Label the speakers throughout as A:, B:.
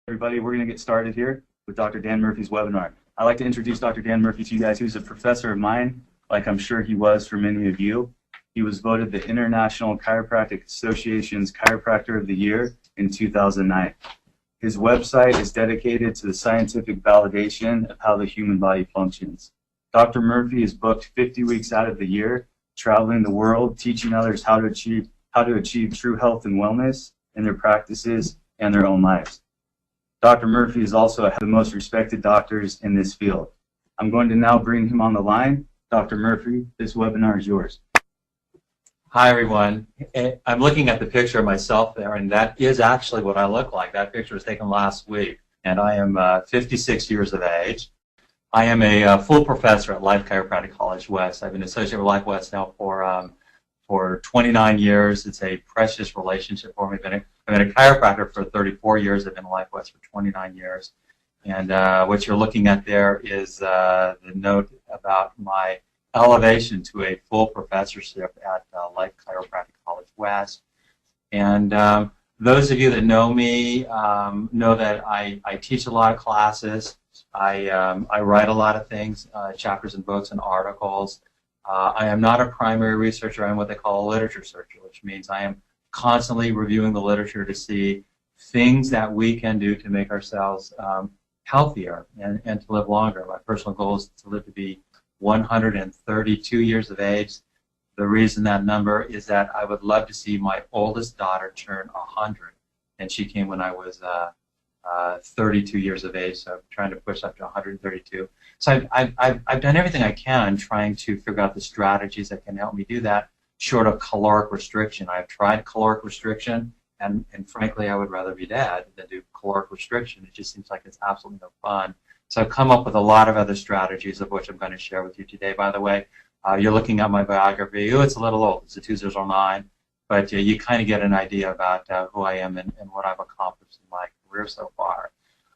A: Everybody, we're going to get started here with Dr. Dan Murphy's webinar. I'd like to introduce Dr. Dan Murphy to you guys, who's a professor of mine, like I'm sure he was for many of you. He was voted the International Chiropractic Association's Chiropractor of the Year in 2009. His website is dedicated to the scientific validation of how the human body functions. Dr. Murphy is booked 50 weeks out of the year, traveling the world, teaching others how to achieve true health and wellness in their practices and their own lives. Dr. Murphy is also one of the most respected doctors in this field. I'm going to now bring him on the line. Dr. Murphy, this webinar is yours.
B: Hi, everyone. I'm looking at the picture of myself there, and that is actually what I look like. That picture was taken last week, and I am 56 years of age. I am a full professor at Life Chiropractic College West. I've been associated with Life West now for 29 years. It's a precious relationship for me. I've been a chiropractor for 34 years. I've been at Life West for 29 years. And what you're looking at there is the note about my elevation to a full professorship at Life Chiropractic College West. And those of you that know me know that I teach a lot of classes. I write a lot of things, chapters and books and articles. I am not a primary researcher. I'm what they call a literature searcher, which means I am constantly reviewing the literature to see things that we can do to make ourselves healthier and to live longer. My personal goal is to live to be 132 years of age. The reason that number is that I would love to see my oldest daughter turn 100, and she came when I was 32 years of age, so I'm trying to push up to 132. So I've done everything I can trying to figure out the strategies that can help me do that, short of caloric restriction. I've tried caloric restriction, and frankly, I would rather be dead than do caloric restriction. It just seems like it's absolutely no fun. So I've come up with a lot of other strategies, of which I'm going to share with you today. By the way, you're looking at my biography. Oh, it's a little old. It's a 2009. But you kind of get an idea about who I am and what I've accomplished in my career so far.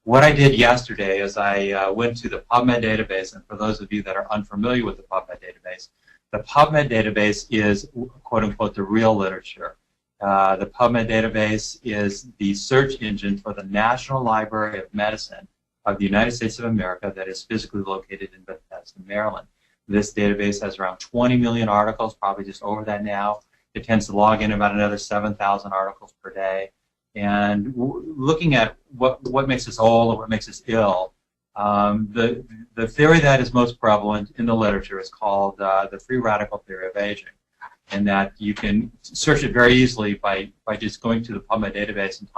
B: What I did yesterday is I went to the PubMed database, and for those of you that are unfamiliar with the PubMed database, the PubMed database is, quote-unquote, the real literature. The PubMed database is the search engine for the National Library of Medicine of the United States of America that is physically located in Bethesda, Maryland. This database has around 20 million articles, probably just over that now. It tends to log in about another 7,000 articles per day. And looking at what makes us old or what makes us ill, the theory that is most prevalent in the literature is called the free radical theory of aging, and that you can search it very easily by just going to the PubMed database and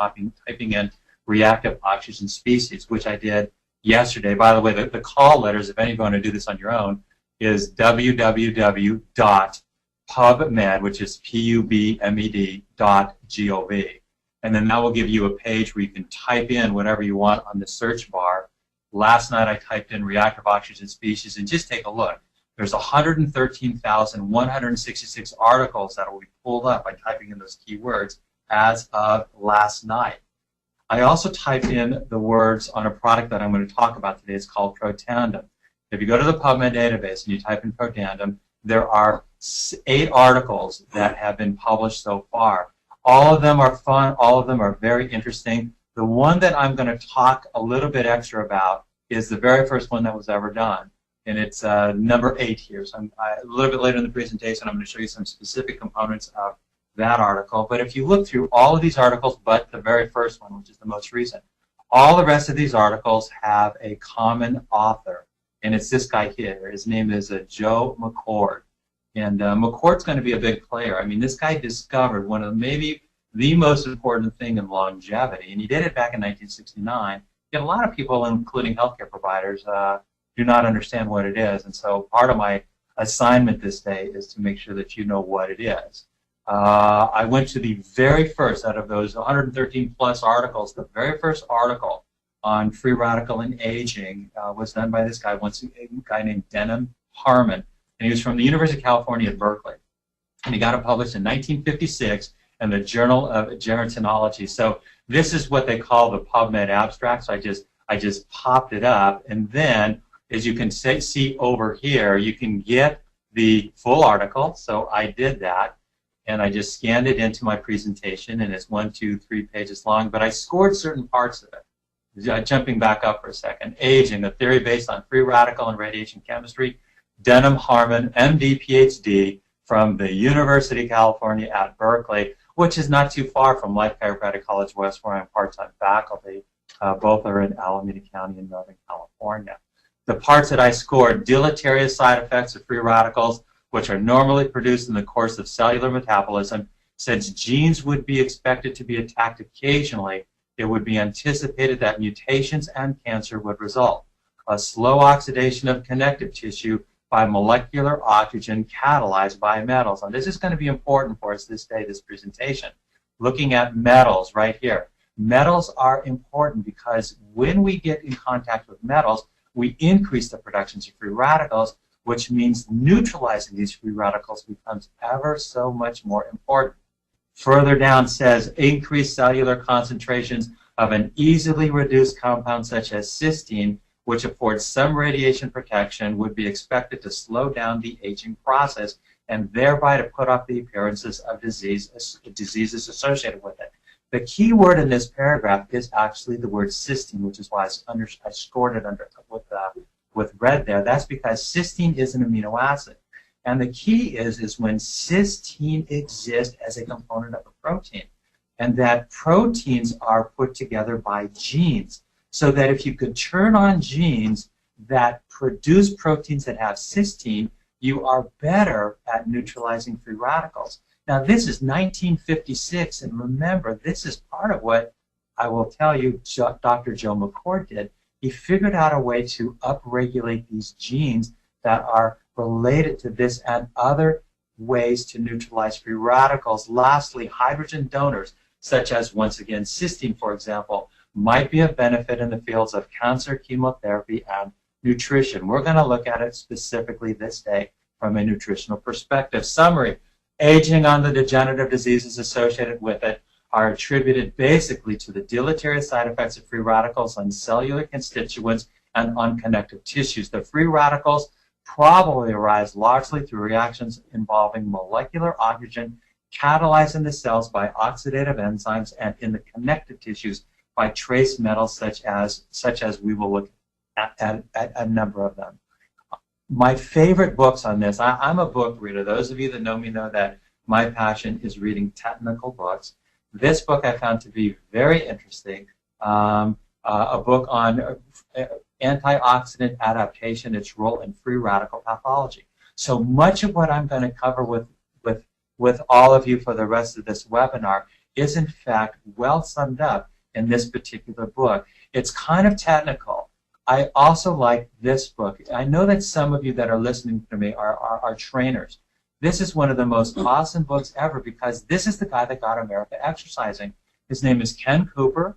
B: typing in reactive oxygen species, which I did yesterday. By the way, the call letters, if anyone want to do this on your own, is www.pubmed, which is PUBMED.gov. And then that will give you a page where you can type in whatever you want on the search bar. Last night I typed in reactive oxygen species, and just take a look. There's 113,166 articles that will be pulled up by typing in those keywords as of last night. I also typed in the words on a product that I'm going to talk about today. It's called Protandim. If you go to the PubMed database and you type in Protandim, there are 8 articles that have been published so far. All of them are fun. All of them are very interesting. The one that I'm going to talk a little bit extra about is the very first one that was ever done, and it's number 8 here. So a little bit later in the presentation, I'm going to show you some specific components of that article. But if you look through all of these articles, but the very first one, which is the most recent, all the rest of these articles have a common author, and it's this guy here. His name is Joe McCord. And McCord's going to be a big player. I mean, this guy discovered one of maybe the most important thing in longevity, and he did it back in 1969. Yet a lot of people, including healthcare providers, do not understand what it is. And so part of my assignment this day is to make sure that you know what it is. I went to the very first out of those 113 plus articles. The very first article on free radical and aging was done by this guy, a guy named Denham Harmon. And he was from the University of California at Berkeley. And he got it published in 1956 in the Journal of Gerontology. So this is what they call the PubMed abstract. So I just popped it up. And then, as you can see over here, you can get the full article. So I did that. And I just scanned it into my presentation. And it's 1, 2, 3 pages long. But I scored certain parts of it. jumping back up for a second, Aging, a theory based on free radical and radiation chemistry, Denham Harmon, MD, PhD, from the University of California at Berkeley, which is not too far from Life Chiropractic College West, where I'm part-time faculty. Both are in Alameda County in Northern California. The parts that I scored: deleterious side effects of free radicals, which are normally produced in the course of cellular metabolism. Since genes would be expected to be attacked occasionally, it would be anticipated that mutations and cancer would result. A slow oxidation of connective tissue by molecular oxygen catalyzed by metals. And this is going to be important for us this day, this presentation. Looking at metals right here. Metals are important because when we get in contact with metals, we increase the productions of free radicals, which means neutralizing these free radicals becomes ever so much more important. Further down says increased cellular concentrations of an easily reduced compound such as cysteine, which affords some radiation protection, would be expected to slow down the aging process and thereby to put off the appearances of diseases associated with it. The key word in this paragraph is actually the word cysteine, which is why I scored it under with red there. That's because cysteine is an amino acid. And the key is when cysteine exists as a component of a protein, and that proteins are put together by genes. So that if you could turn on genes that produce proteins that have cysteine, you are better at neutralizing free radicals. Now, this is 1956, and remember, this is part of what I will tell you Dr. Joe McCord did. He figured out a way to upregulate these genes that are related to this and other ways to neutralize free radicals. Lastly, hydrogen donors, such as, once again, cysteine, for example, might be of benefit in the fields of cancer, chemotherapy, and nutrition. We're going to look at it specifically this day from a nutritional perspective. Summary: aging and the degenerative diseases associated with it are attributed basically to the deleterious side effects of free radicals on cellular constituents and on connective tissues. The free radicals probably arise largely through reactions involving molecular oxygen catalyzed in the cells by oxidative enzymes and in the connective tissues by trace metals such as we will look at a number of them. My favorite books on this, I'm a book reader. Those of you that know me know that my passion is reading technical books. This book I found to be very interesting, a book on antioxidant adaptation, its role in free radical pathology. So much of what I'm going to cover with all of you for the rest of this webinar is in fact well summed up in this particular book. It's kind of technical. I also like this book. I know that some of you that are listening to me are trainers. This is one of the most awesome books ever because this is the guy that got America exercising. His name is Ken Cooper.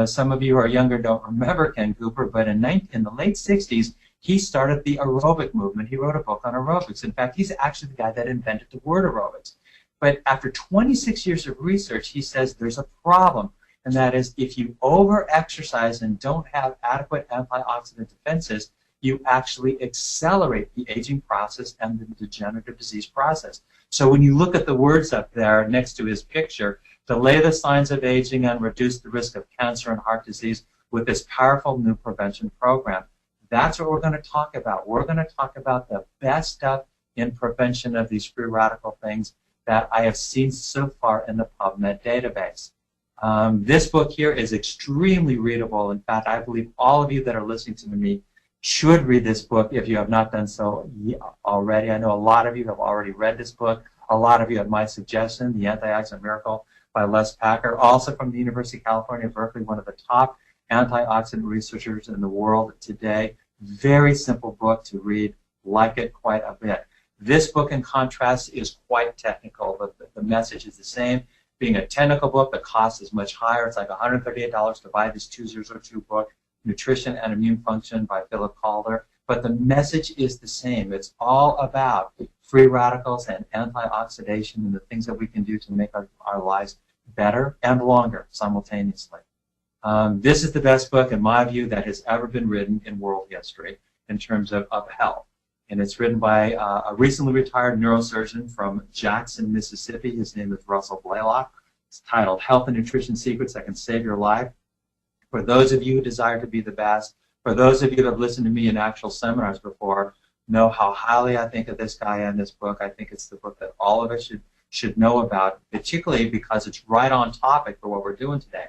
B: Some of you who are younger don't remember Ken Cooper, but in the late 60s, he started the aerobic movement. He wrote a book on aerobics. In fact, he's actually the guy that invented the word aerobics. But after 26 years of research, he says there's a problem, and that is if you over-exercise and don't have adequate antioxidant defenses, you actually accelerate the aging process and the degenerative disease process. So when you look at the words up there next to his picture, delay the signs of aging and reduce the risk of cancer and heart disease with this powerful new prevention program. That's what we're going to talk about. We're going to talk about the best stuff in prevention of these free radical things that I have seen so far in the PubMed database. This book here is extremely readable. In fact, I believe all of you that are listening to me should read this book if you have not done so already. I know a lot of you have already read this book. A lot of you have my suggestion, The Antioxidant Miracle by Les Packer, also from the University of California, Berkeley, one of the top antioxidant researchers in the world today. Very simple book to read. Like it quite a bit. This book, in contrast, is quite technical, but the message is the same. Being a technical book, the cost is much higher. It's like $138 to buy this 2002 book, Nutrition and Immune Function by Philip Calder. But the message is the same. It's all about free radicals and antioxidation and the things that we can do to make our lives better and longer simultaneously. This is the best book, in my view, that has ever been written in world history in terms of health. And it's written by a recently retired neurosurgeon from Jackson, Mississippi. His name is Russell Blaylock. It's titled Health and Nutrition Secrets That Can Save Your Life. For those of you who desire to be the best, for those of you that have listened to me in actual seminars before, know how highly I think of this guy and this book. I think it's the book that all of us should know about, particularly because it's right on topic for what we're doing today.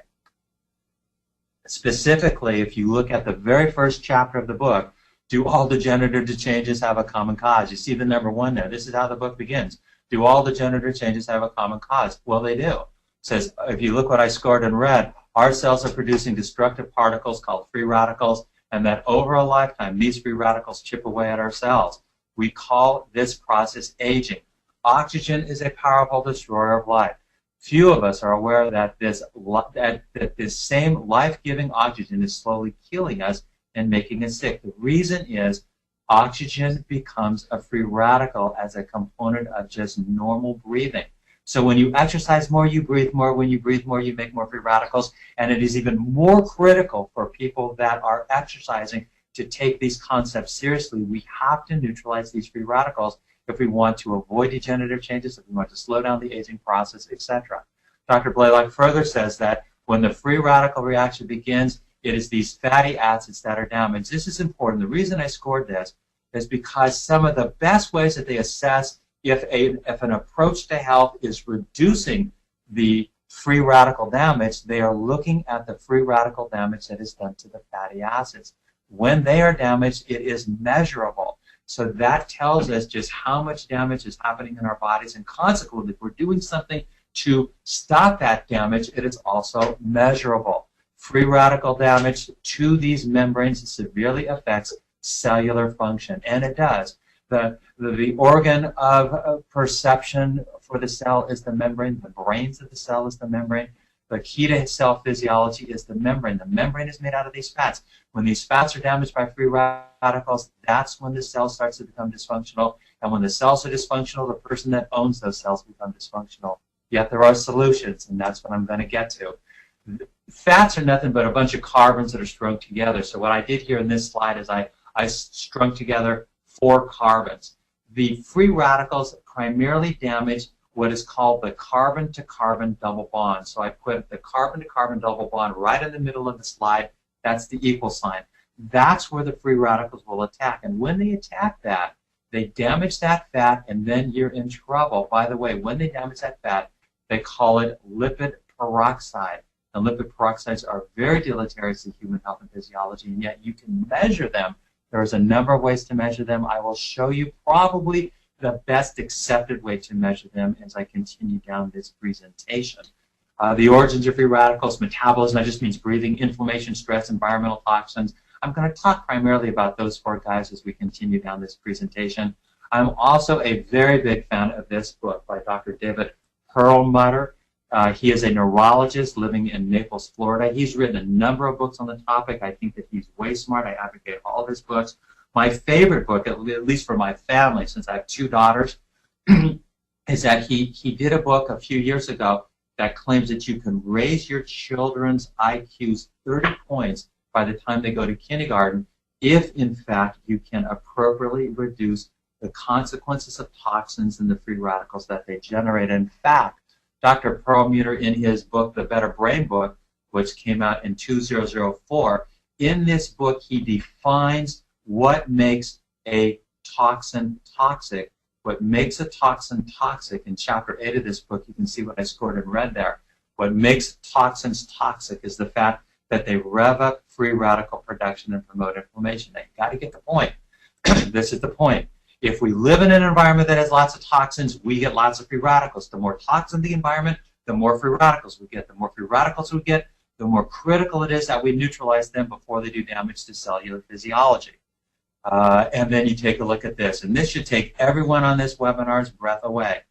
B: Specifically, if you look at the very first chapter of the book, do all degenerative changes have a common cause? You see the number 1 there. This is how the book begins. Do all degenerative changes have a common cause? Well, they do. It says, if you look what I scored in red, our cells are producing destructive particles called free radicals, and that over a lifetime, these free radicals chip away at our cells. We call this process aging. Oxygen is a powerful destroyer of life. Few of us are aware that this same life-giving oxygen is slowly killing us and making us sick. The reason is oxygen becomes a free radical as a component of just normal breathing. So when you exercise more, you breathe more. When you breathe more, you make more free radicals. And it is even more critical for people that are exercising to take these concepts seriously. We have to neutralize these free radicals if we want to avoid degenerative changes, if we want to slow down the aging process, etc. Dr. Blaylock further says that when the free radical reaction begins, it is these fatty acids that are damaged. This is important. The reason I scored this is because some of the best ways that they assess if an approach to health is reducing the free radical damage, they are looking at the free radical damage that is done to the fatty acids. When they are damaged, it is measurable. So that tells us just how much damage is happening in our bodies, and consequently, if we're doing something to stop that damage, it is also measurable. Free radical damage to these membranes severely affects cellular function, and it does. The organ of perception for the cell is the membrane. The brains of the cell is the membrane. The key to cell physiology is the membrane. The membrane is made out of these fats. When these fats are damaged by free radicals, that's when the cell starts to become dysfunctional. And when the cells are dysfunctional, the person that owns those cells become dysfunctional. Yet there are solutions, and that's what I'm going to get to. Fats are nothing but a bunch of carbons that are strung together. So what I did here in this slide is I strung together 4 carbons. The free radicals primarily damage what is called the carbon-to-carbon double bond. So I put the carbon-to-carbon double bond right in the middle of the slide. That's the equal sign. That's where the free radicals will attack. And when they attack that, they damage that fat, and then you're in trouble. By the way, when they damage that fat, they call it lipid peroxide. And lipid peroxides are very deleterious to human health and physiology, and yet you can measure them. There's a number of ways to measure them. I will show you probably the best accepted way to measure them as I continue down this presentation. The origins of free radicals, metabolism, that just means breathing, inflammation, stress, environmental toxins. I'm going to talk primarily about those 4 guys as we continue down this presentation. I'm also a very big fan of this book by Dr. David Perlmutter. He is a neurologist living in Naples, Florida. He's written a number of books on the topic. I think that he's way smart. I advocate all of his books. My favorite book, at least for my family, since I have 2 daughters, is that he did a book a few years ago that claims that you can raise your children's IQs 30 points by the time they go to kindergarten if, in fact, you can appropriately reduce the consequences of toxins and the free radicals that they generate. In fact, Dr. Perlmutter, in his book, The Better Brain Book, which came out in 2004, in this book he defines what makes a toxin toxic. What makes a toxin toxic, in Chapter 8 of this book, you can see what I scored in red there. What makes toxins toxic is the fact that they rev up free radical production and promote inflammation. Now, you've got to get the point. This is the point. If we live in an environment that has lots of toxins, we get lots of free radicals. The more toxin the environment, the more free radicals we get. The more free radicals we get, the more critical it is that we neutralize them before they do damage to cellular physiology. And then you take a look at this. And this should take everyone on this webinar's breath away.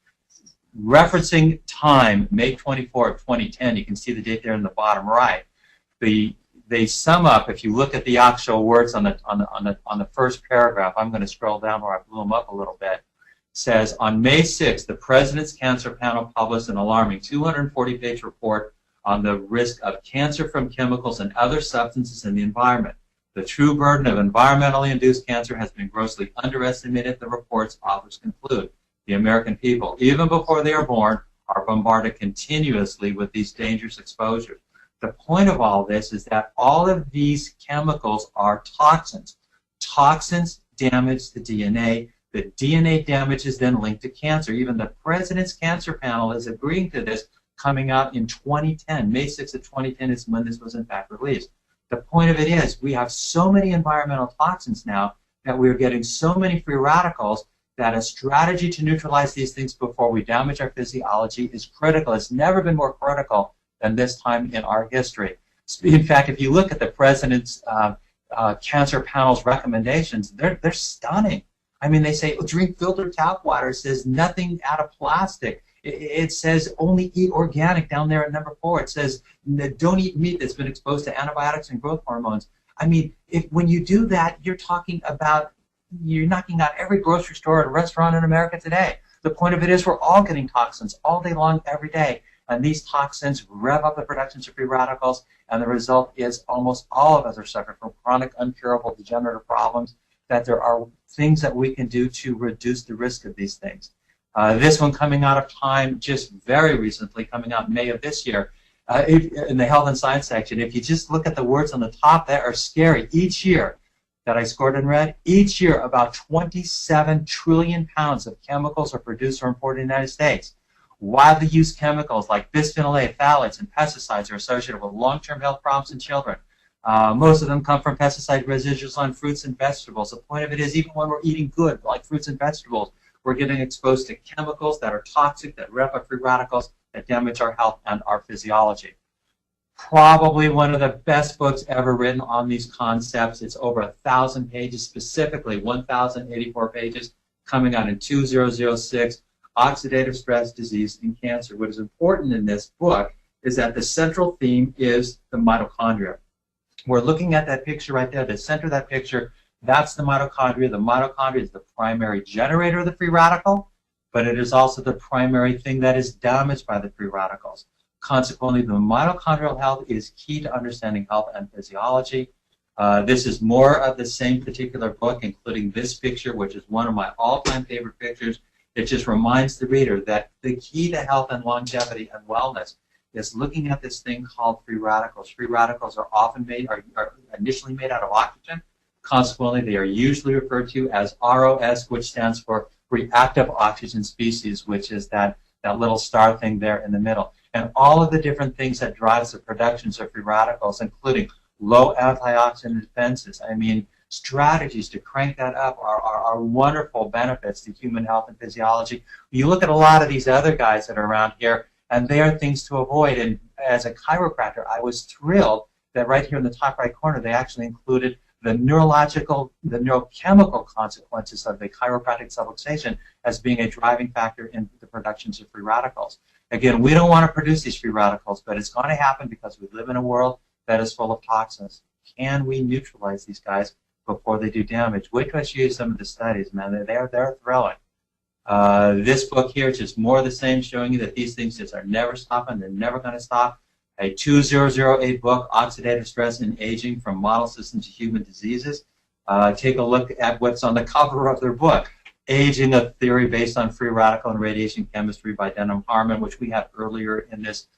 B: Referencing time, May 24 of 2010, you can see the date there in the bottom right. They sum up, if you look at the actual words on the first paragraph, I'm going to scroll down where I blew them up a little bit, says, on May 6th, the President's Cancer Panel published an alarming 240-page report on the risk of cancer from chemicals and other substances in the environment. The true burden of environmentally induced cancer has been grossly underestimated, the report's authors conclude. The American people, even before they are born, are bombarded continuously with these dangerous exposures. The point of all this is that all of these chemicals are toxins. Toxins damage the DNA. The DNA damage is then linked to cancer. Even the President's Cancer Panel is agreeing to this, coming out in 2010. May 6th of 2010 is when this was in fact released. The point of it is we have so many environmental toxins now that we are getting so many free radicals that a strategy to neutralize these things before we damage our physiology is critical. It's never been more critical than this time in our history. In fact, if you look at the President's Cancer Panel's recommendations, they're stunning. I mean, they say drink filtered tap water. It says nothing out of plastic. It says only eat organic down there at number 4. It says don't eat meat that's been exposed to antibiotics and growth hormones. I mean, when you do that, you're talking about, you're knocking out every grocery store and restaurant in America today. The point of it is we're all getting toxins all day long, every day. And these toxins rev up the production of free radicals, and the result is almost all of us are suffering from chronic, uncurable, degenerative problems, that there are things that we can do to reduce the risk of these things. This one coming out of Time just very recently, coming out in May of this year, in the Health and Science section. If you just look at the words on the top, that are scary. Each year that I scored and read, each year about 27 trillion pounds of chemicals are produced or imported in the United States. Widely used chemicals like bisphenol A, phthalates, and pesticides are associated with long-term health problems in children. Most of them come from pesticide residuals on fruits and vegetables. The point of it is, even when we're eating good, like fruits and vegetables, we're getting exposed to chemicals that are toxic, that rev up free radicals, that damage our health and our physiology. Probably one of the best books ever written on these concepts. It's over 1,000 pages, specifically 1,084 pages, coming out in 2006, Oxidative Stress, Disease, and Cancer. What is important in this book is that the central theme is the mitochondria. We're looking at that picture right there, the center of that picture. That's the mitochondria. The mitochondria is the primary generator of the free radical, but it is also the primary thing that is damaged by the free radicals. Consequently, the mitochondrial health is key to understanding health and physiology. This is more of the same particular book, including this picture, which is one of my all-time favorite pictures. It just reminds the reader that the key to health and longevity and wellness is looking at this thing called free radicals. Free radicals are often are initially made out of oxygen. Consequently, they are usually referred to as ROS, which stands for reactive oxygen species, which is that little star thing there in the middle. And all of the different things that drives the productions of free radicals, including low antioxidant defenses. I mean, strategies to crank that up are wonderful benefits to human health and physiology. You look at a lot of these other guys that are around here, and they are things to avoid. And as a chiropractor, I was thrilled that right here in the top right corner, they actually included the neurochemical consequences of the chiropractic subluxation as being a driving factor in the productions of free radicals. Again, we don't want to produce these free radicals, but it's going to happen because we live in a world that is full of toxins. Can we neutralize these guys before they do damage? Wait till I show you some of the studies, man. They're thrilling. This book here is just more of the same, showing you that these things just are never stopping. They're never going to stop. A 2008 book, Oxidative Stress and Aging from Model Systems to Human Diseases. Take a look at what's on the cover of their book. Aging, a Theory Based on Free Radical and Radiation Chemistry by Denham Harmon, which we had earlier in this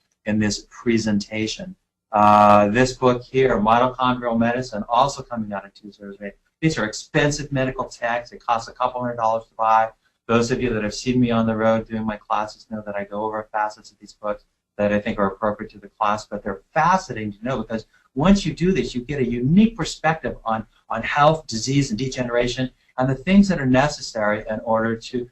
B: presentation. This book here, Mitochondrial Medicine, also coming out in 2008. These are expensive medical texts. It costs a couple $100 to buy. Those of you that have seen me on the road doing my classes know that I go over facets of these books that I think are appropriate to the class, but they're fascinating to know because once you do this, you get a unique perspective on health, disease, and degeneration, and the things that are necessary in order to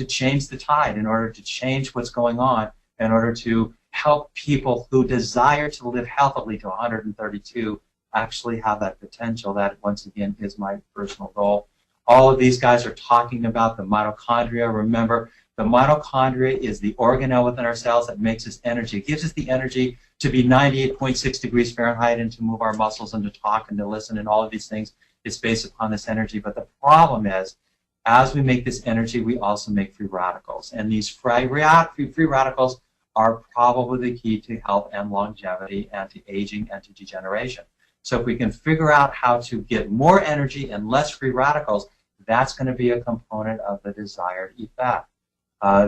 B: change the tide, in order to change what's going on, in order to help people who desire to live healthily to 132 actually have that potential. That, once again, is my personal goal. All of these guys are talking about the mitochondria. Remember, the mitochondria is the organelle within our cells that makes us energy. It gives us the energy to be 98.6 degrees Fahrenheit and to move our muscles and to talk and to listen and all of these things. It's based upon this energy. But the problem is, as we make this energy, we also make free radicals. And these free radicals are probably the key to health and longevity and to aging and to degeneration. So if we can figure out how to get more energy and less free radicals, that's going to be a component of the desired effect.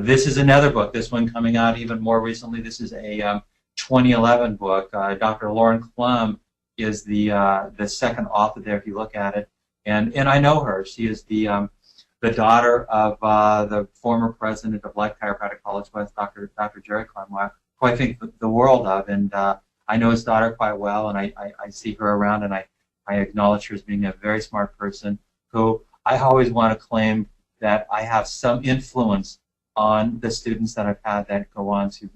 B: This is another book, this one coming out even more recently. This is a 2011 book. Dr. Lauren Klum is the second author there, if you look at it, and I know her. She is the daughter of the former president of Life Chiropractic College West, Dr. Jerry Klum, who I think the world of, and I know his daughter quite well, and I see her around, and I acknowledge her as being a very smart person who I always want to claim that I have some influence on the students that I've had that go on to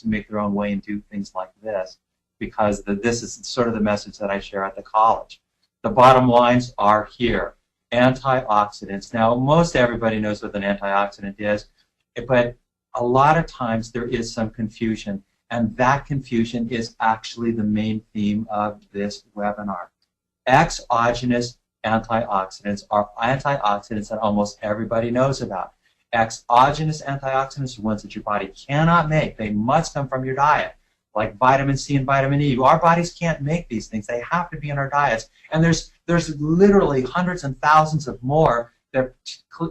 B: make their own way and do things like this, because this is sort of the message that I share at the college. The bottom lines are here. Antioxidants. Now, most everybody knows what an antioxidant is, but a lot of times there is some confusion, and that confusion is actually the main theme of this webinar. Exogenous antioxidants are antioxidants that almost everybody knows about. Exogenous antioxidants are ones that your body cannot make. They must come from your diet, like vitamin C and vitamin E. Our bodies can't make these things. They have to be in our diets. And there's literally hundreds and thousands of more that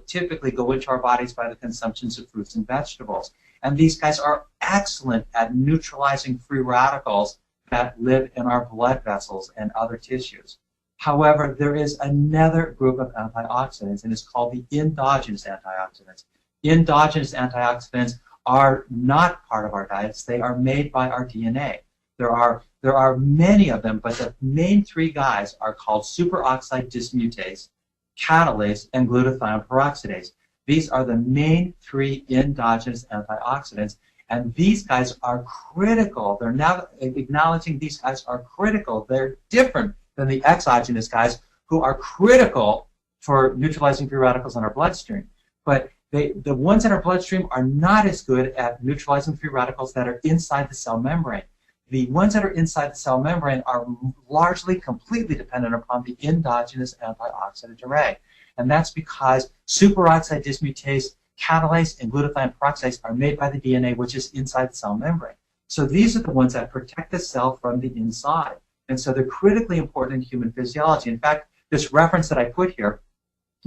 B: typically go into our bodies by the consumptions of fruits and vegetables. And these guys are excellent at neutralizing free radicals that live in our blood vessels and other tissues. However, there is another group of antioxidants, and it's called the endogenous antioxidants. Endogenous antioxidants are not part of our diets. They are made by our DNA. There are many of them, but the main three guys are called superoxide dismutase, catalase, and glutathione peroxidase. These are the main three endogenous antioxidants, and these guys are critical. They're now acknowledging these guys are critical. They're different than the exogenous guys who are critical for neutralizing free radicals in our bloodstream. But the ones in our bloodstream are not as good at neutralizing free radicals that are inside the cell membrane. The ones that are inside the cell membrane are largely, completely dependent upon the endogenous antioxidant array. And that's because superoxide dismutase, catalase, and glutathione peroxidase are made by the DNA, which is inside the cell membrane. So these are the ones that protect the cell from the inside. And so they're critically important in human physiology. In fact, this reference that I put here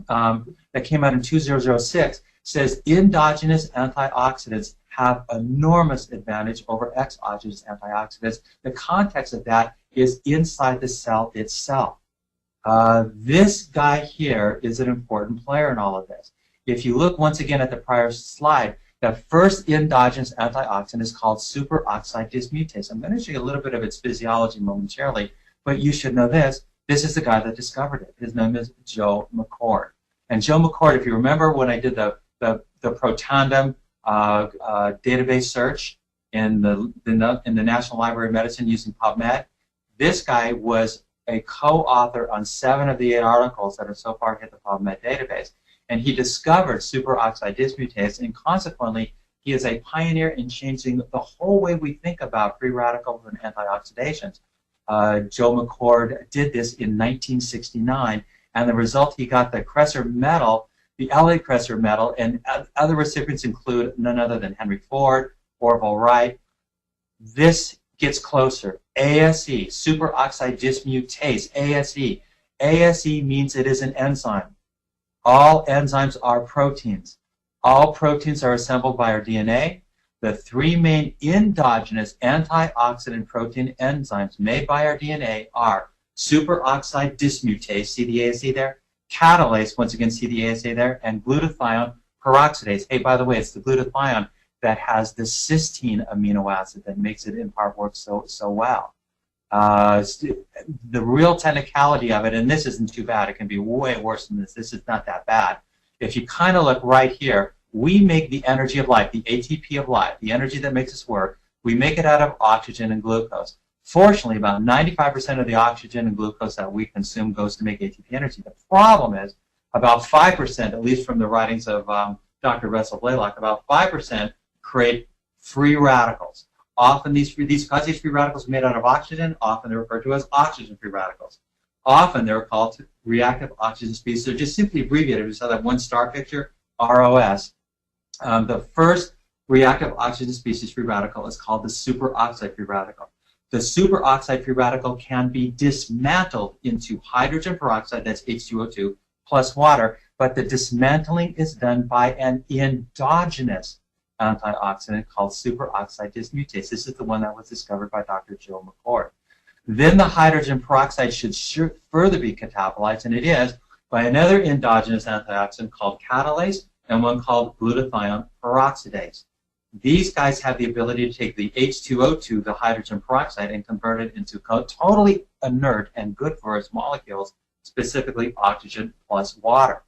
B: that came out in 2006 says endogenous antioxidants have enormous advantage over exogenous antioxidants. The context of that is inside the cell itself. This guy here is an important player in all of this. If you look once again at the prior slide, the first endogenous antioxidant is called superoxide dismutase. I'm going to show you a little bit of its physiology momentarily, but you should know this. This is the guy that discovered it. His name is Joe McCord. And Joe McCord, if you remember when I did the Protandim database search in the National Library of Medicine using PubMed, this guy was a co-author on 7 of the 8 articles that have so far hit the PubMed database. And he discovered superoxide dismutase, and consequently, he is a pioneer in changing the whole way we think about free radicals and antioxidations. Joe McCord did this in 1969, and the result, he got the Kresser Medal, the Elliott Kresser Medal, and other recipients include none other than Henry Ford, Orville Wright. This gets closer. ASE, superoxide dismutase, ASE. ASE means it is an enzyme. All enzymes are proteins. All proteins are assembled by our DNA. The 3 main endogenous antioxidant protein enzymes made by our DNA are superoxide dismutase, see the ASE there? Catalase, once again, see the ASA there? And glutathione peroxidase. Hey, by the way, it's the glutathione that has the cysteine amino acid that makes it in part work so well. The real technicality of it, and this isn't too bad, it can be way worse than this. This is not that bad. If you kind of look right here, we make the energy of life, the ATP of life, the energy that makes us work, we make it out of oxygen and glucose. Fortunately, about 95% of the oxygen and glucose that we consume goes to make ATP energy. The problem is about 5%, at least from the writings of Dr. Russell Blaylock, about 5% create free radicals. Often because these free radicals are made out of oxygen, often they're referred to as oxygen-free radicals. Often they're called reactive oxygen species. So just simply abbreviated, we saw that one star picture, ROS. The first reactive oxygen species free radical is called the superoxide free radical. The superoxide free radical can be dismantled into hydrogen peroxide, that's H2O2, plus water, but the dismantling is done by an endogenous antioxidant called superoxide dismutase. This is the one that was discovered by Dr. Jill McCord. Then the hydrogen peroxide should further be catabolized, and it is, by another endogenous antioxidant called catalase and one called glutathione peroxidase. These guys have the ability to take the H2O2, the hydrogen peroxide, and convert it into totally inert and good for us molecules, specifically oxygen plus water.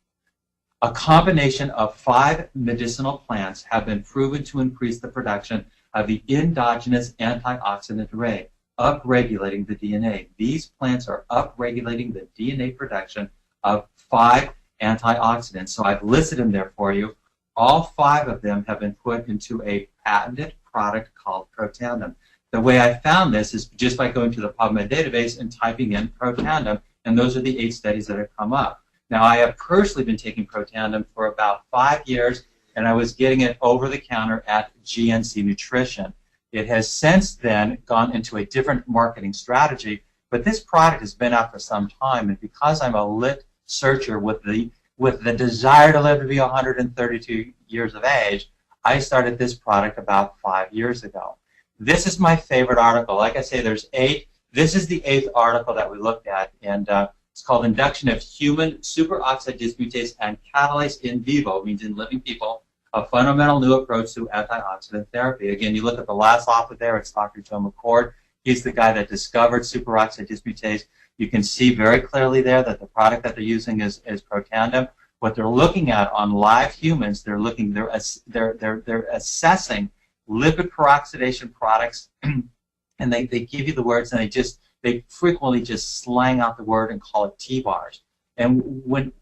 B: A combination of 5 medicinal plants have been proven to increase the production of the endogenous antioxidant array, upregulating the DNA. These plants are upregulating the DNA production of 5 antioxidants. So I've listed them there for you. All 5 of them have been put into a patented product called Protandim. The way I found this is just by going to the PubMed database and typing in Protandim, and those are the 8 studies that have come up. Now, I have personally been taking Protandim for about 5 years, and I was getting it over the counter at GNC Nutrition. It has since then gone into a different marketing strategy, but this product has been out for some time, and because I'm a lit searcher with the desire to live to be 132 years of age, I started this product about 5 years ago. This is my favorite article. Like I say, there's 8. This is the 8th article that we looked at, and it's called Induction of Human Superoxide Dismutase and Catalase in Vivo, means in living people, a fundamental new approach to antioxidant therapy. Again, you look at the last author there, it's Dr. Joe McCord. He's the guy that discovered superoxide dismutase. You can see very clearly there that the product that they're using is Protandim. What they're looking at on live humans, they're assessing lipid peroxidation products, and they give you the words, and they frequently just slang out the word and call it T-bars. And when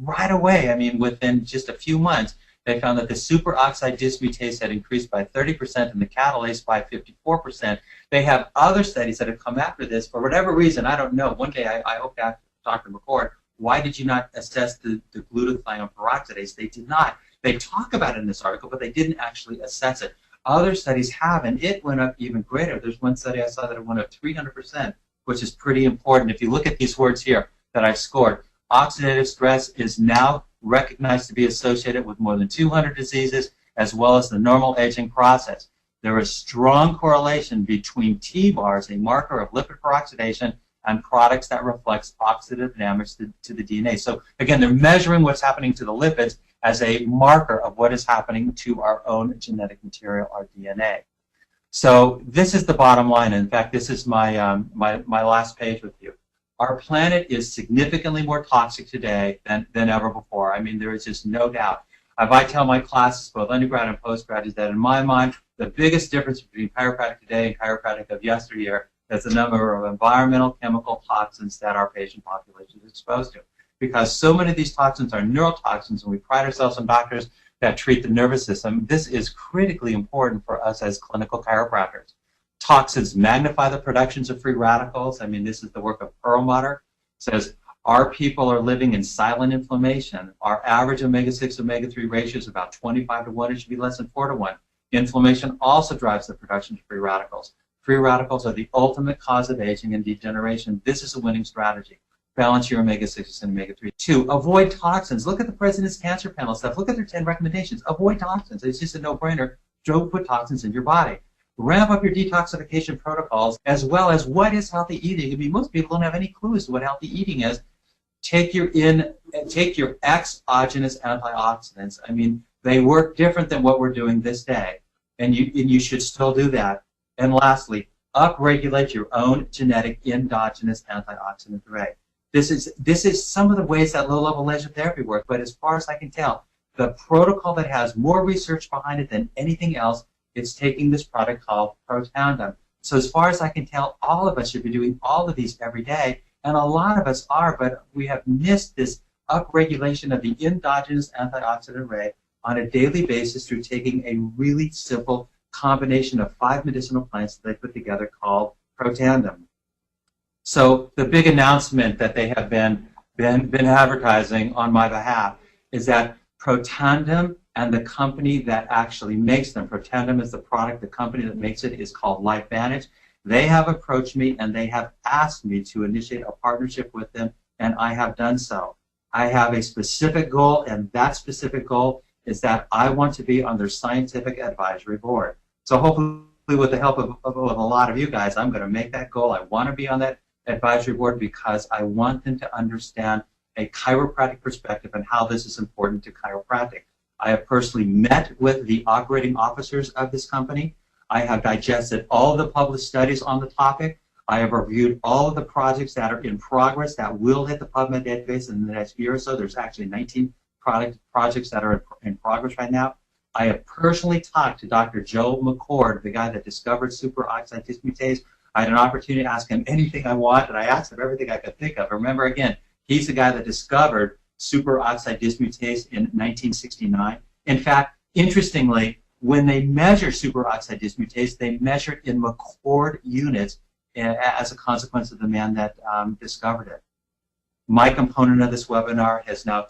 B: right away, I mean, within just a few months, they found that the superoxide dismutase had increased by 30% and the catalase by 54%. They have other studies that have come after this. For whatever reason, I don't know. One day I hope to ask Dr. McCord, why did you not assess the glutathione peroxidase? They did not. They talk about it in this article, but they didn't actually assess it. Other studies have, and it went up even greater. There's one study I saw that it went up 300%, which is pretty important. If you look at these words here that I've scored, oxidative stress is now recognized to be associated with more than 200 diseases, as well as the normal aging process. There is strong correlation between T-bars, a marker of lipid peroxidation, and products that reflects oxidative damage to the DNA. So again, they're measuring what's happening to the lipids as a marker of what is happening to our own genetic material, our DNA. So this is the bottom line. In fact, this is my last page with you. Our planet is significantly more toxic today than ever before. I mean, there is just no doubt. If I tell my classes, both undergrad and postgrad, is that in my mind, the biggest difference between chiropractic today and chiropractic of yesteryear is the number of environmental chemical toxins that our patient population is exposed to. Because so many of these toxins are neurotoxins, and we pride ourselves on doctors that treat the nervous system. This is critically important for us as clinical chiropractors. Toxins magnify the productions of free radicals. I mean, this is the work of Perlmutter. It says, our people are living in silent inflammation. Our average omega-6, omega-3 ratio is about 25 to 1. It should be less than 4 to 1. Inflammation also drives the production of free radicals. Free radicals are the ultimate cause of aging and degeneration. This is a winning strategy. Balance your omega-6 and omega-3. 2, avoid toxins. Look at the President's Cancer Panel stuff. Look at their 10 recommendations. Avoid toxins. It's just a no-brainer. Don't put toxins in your body. Ramp up your detoxification protocols, as well as what is healthy eating. I mean, most people don't have any clue as to what healthy eating is. Take your exogenous antioxidants. I mean, they work different than what we're doing this day, and you should still do that. And lastly, upregulate your own genetic endogenous antioxidant array. This is some of the ways that low-level laser therapy works, but as far as I can tell, the protocol that has more research behind it than anything else, it's taking this product called Protandim. So as far as I can tell, all of us should be doing all of these every day, and a lot of us are, but we have missed this upregulation of the endogenous antioxidant array on a daily basis through taking a really simple combination of 5 medicinal plants that they put together called Protandim. So the big announcement that they have been advertising on my behalf is that Protandim and the company that actually makes them, Protandim is the product, the company that makes it is called LifeVantage. They have approached me and they have asked me to initiate a partnership with them, and I have done so. I have a specific goal, and that specific goal is that I want to be on their scientific advisory board. So hopefully with the help of a lot of you guys, I'm going to make that goal. I want to be on that advisory board because I want them to understand a chiropractic perspective and how this is important to chiropractic. I have personally met with the operating officers of this company. I have digested all of the published studies on the topic. I have reviewed all of the projects that are in progress that will hit the PubMed database in the next year or so. There's actually 19 projects that are in progress right now. I have personally talked to Dr. Joe McCord, the guy that discovered superoxide dismutase. I had an opportunity to ask him anything I want, and I asked him everything I could think of. Remember, again, he's the guy that discovered superoxide dismutase in 1969. In fact, interestingly, when they measure superoxide dismutase, they measure it in McCord units as a consequence of the man that discovered it. My component of this webinar has now